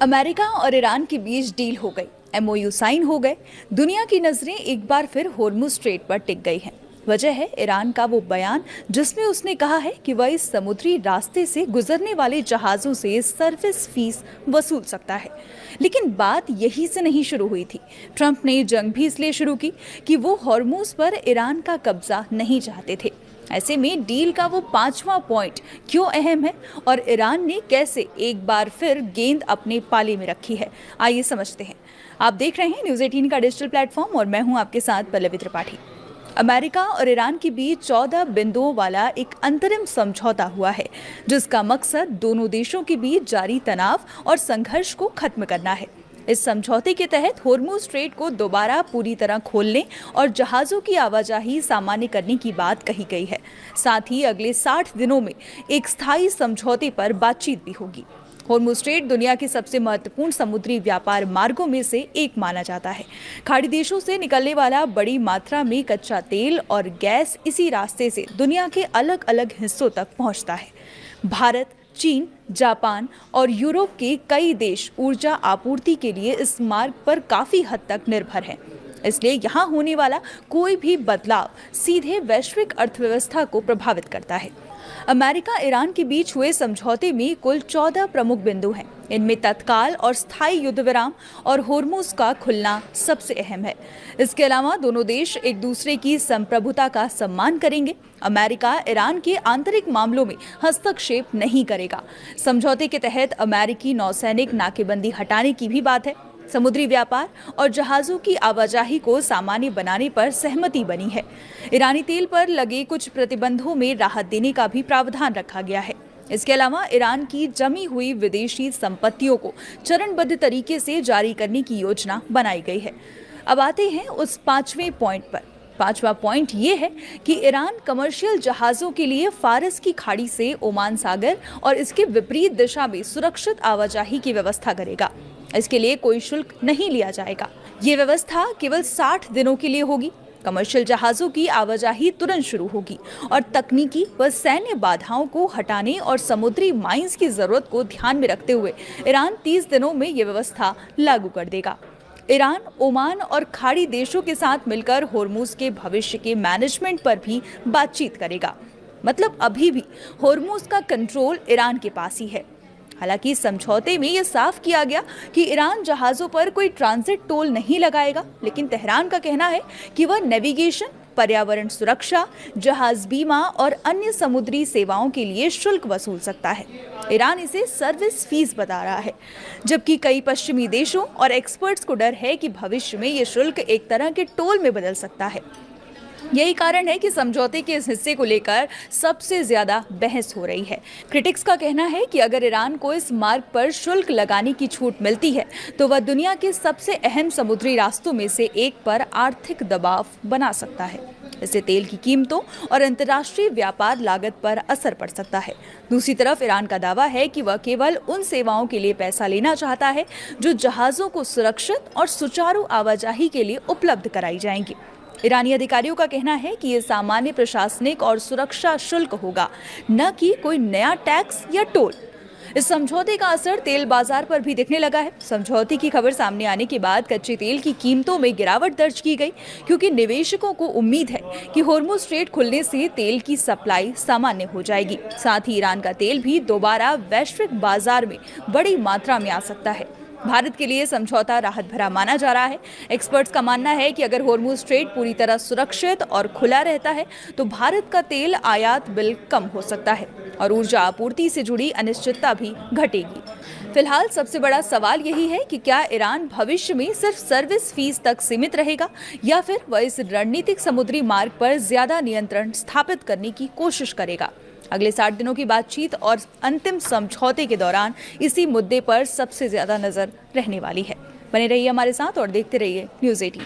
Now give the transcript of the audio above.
America और Iran के बीच deal हो गई, एमओयू साइन हो गए। दुनिया की नजरें एक बार फिर होर्मुज स्ट्रेट पर टिक गई हैं। वजह है ईरान का वो बयान जिसमें उसने कहा है कि वह इस समुद्री रास्ते से गुजरने वाले जहाजों से सर्विस फीस वसूल सकता है। लेकिन बात यही से नहीं शुरू हुई थी। ट्रंप ने जंग भी इसलिए शुरू की कि वो होर्मुज पर ईरान का कब्जा नहीं चाहते थे। ऐसे में डील का वो 5वां पॉइंट क्यों अहम है और ईरान ने कैसे एक बार फिर गेंद अपने पाले में रखी है, आइए समझते हैं। आप देख रहे हैं न्यूज़ 18 का डिजिटल प्लेटफॉर्म और मैं हूं आपके साथ पल्लवी त्रिपाठी। अमेरिका और ईरान के बीच 14 बिंदुओं वाला एक अंतरिम समझौता हुआ है, जिसका मकसद दोनों देशों के बीच जारी तनाव और संघर्ष को खत्म करना है। इस समझौते के तहत होर्मुज स्ट्रेट को दोबारा पूरी तरह खोलने और जहाज़ों की आवाजाही सामान्य करने की बात कही गई है। साथ ही अगले 60 दिनों में एक स्थायी समझौते पर बातचीत भी होगी। होर्मुज स्ट्रेट दुनिया के सबसे महत्वपूर्ण समुद्री व्यापार मार्गों में से एक माना जाता है। खाड़ी देशों से निकलने वाला बड़ी मात्रा में कच्चा तेल और गैस इसी रास्ते से दुनिया के अलग अलग हिस्सों तक पहुंचता है। भारत, चीन, जापान और यूरोप के कई देश ऊर्जा आपूर्ति के लिए इस मार्ग पर काफी हद तक निर्भर हैं। इसलिए यहाँ होने वाला कोई भी बदलाव सीधे वैश्विक अर्थव्यवस्था को प्रभावित करता है। अमेरिका ईरान के बीच हुए समझौते में कुल 14 प्रमुख बिंदु हैं। इनमें तत्काल और स्थायी युद्ध विराम और होर्मुज का खुलना सबसे अहम है। इसके अलावा दोनों देश एक दूसरे की संप्रभुता का सम्मान करेंगे। अमेरिका ईरान के आंतरिक मामलों में हस्तक्षेप नहीं करेगा। समझौते के तहत अमेरिकी नौसैनिक नाकेबंदी हटाने की भी बात है। समुद्री व्यापार और जहाजों की आवाजाही को सामान्य बनाने पर सहमति बनी है। ईरानी तेल पर लगे कुछ प्रतिबंधों में राहत देने का भी प्रावधान रखा गया है। इसके अलावा ईरान की जमी हुई विदेशी संपत्तियों को चरणबद्ध तरीके से जारी करने की योजना बनाई गई है। अब आते हैं उस 5वें पॉइंट पर। 5वां पॉइंट ये है कि ईरान कमर्शियल जहाजों के लिए फारस की खाड़ी से ओमान सागर और इसके विपरीत दिशा में सुरक्षित आवाजाही की व्यवस्था करेगा। इसके लिए कोई शुल्क नहीं लिया जाएगा। ये व्यवस्था केवल 60 दिनों के लिए होगी। कमर्शियल जहाजों की आवाजाही तुरंत शुरू होगी और तकनीकी व सैन्य बाधाओं को हटाने और समुद्री माइंस की जरूरत को ध्यान में रखते हुए ईरान 30 दिनों में ये व्यवस्था लागू कर देगा। ईरान, ओमान और खाड़ी देशों के साथ मिलकर होर्मुज के भविष्य के मैनेजमेंट पर भी बातचीत करेगा। मतलब अभी भी होर्मुज का कंट्रोल ईरान के पास ही है। हालांकि समझौते में यह साफ किया गया कि ईरान जहाजों पर कोई ट्रांजिट टोल नहीं लगाएगा, लेकिन तेहरान का कहना है कि वह नेविगेशन, पर्यावरण सुरक्षा, जहाज बीमा और अन्य समुद्री सेवाओं के लिए शुल्क वसूल सकता है। ईरान इसे सर्विस फीस बता रहा है, जबकि कई पश्चिमी देशों और एक्सपर्ट्स को डर है कि भविष्य में यह शुल्क एक तरह के टोल में बदल सकता है। यही कारण है कि समझौते के इस हिस्से को लेकर सबसे ज्यादा बहस हो रही है। क्रिटिक्स का कहना है कि अगर ईरान को इस मार्ग पर शुल्क लगाने की छूट मिलती है तो वह दुनिया के सबसे अहम समुद्री रास्तों में से एक पर आर्थिक दबाव बना सकता है। इससे तेल की कीमतों और अंतर्राष्ट्रीय व्यापार लागत पर असर पड़ सकता है। दूसरी तरफ ईरान का दावा है कि वह केवल उन सेवाओं के लिए पैसा लेना चाहता है जो जहाजों को सुरक्षित और सुचारू आवाजाही के लिए उपलब्ध कराई जाएंगी। ईरानी अधिकारियों का कहना है कि ये सामान्य प्रशासनिक और सुरक्षा शुल्क होगा, न कि कोई नया टैक्स या टोल। इस समझौते का असर तेल बाजार पर भी दिखने लगा है। समझौते की खबर सामने आने के बाद कच्चे तेल की कीमतों में गिरावट दर्ज की गई, क्योंकि निवेशकों को उम्मीद है कि होर्मुज स्ट्रेट खुलने से तेल की सप्लाई सामान्य हो जाएगी। साथ ही ईरान का तेल भी दोबारा वैश्विक बाजार में बड़ी मात्रा में आ सकता है। भारत के लिए समझौता राहत भरा माना जा रहा है। एक्सपर्ट्स का मानना है कि अगर होर्मुज स्ट्रेट पूरी तरह सुरक्षित और खुला रहता है तो भारत का तेल आयात बिल कम हो सकता है और ऊर्जा आपूर्ति से जुड़ी अनिश्चितता भी घटेगी। फिलहाल सबसे बड़ा सवाल यही है कि क्या ईरान भविष्य में सिर्फ सर्विस फीस तक सीमित रहेगा या फिर वह इस रणनीतिक समुद्री मार्ग पर ज्यादा नियंत्रण स्थापित करने की कोशिश करेगा। अगले 60 दिनों की बातचीत और अंतिम समझौते के दौरान इसी मुद्दे पर सबसे ज्यादा नजर रहने वाली है। बने रहिए हमारे साथ और देखते रहिए न्यूज़ 18।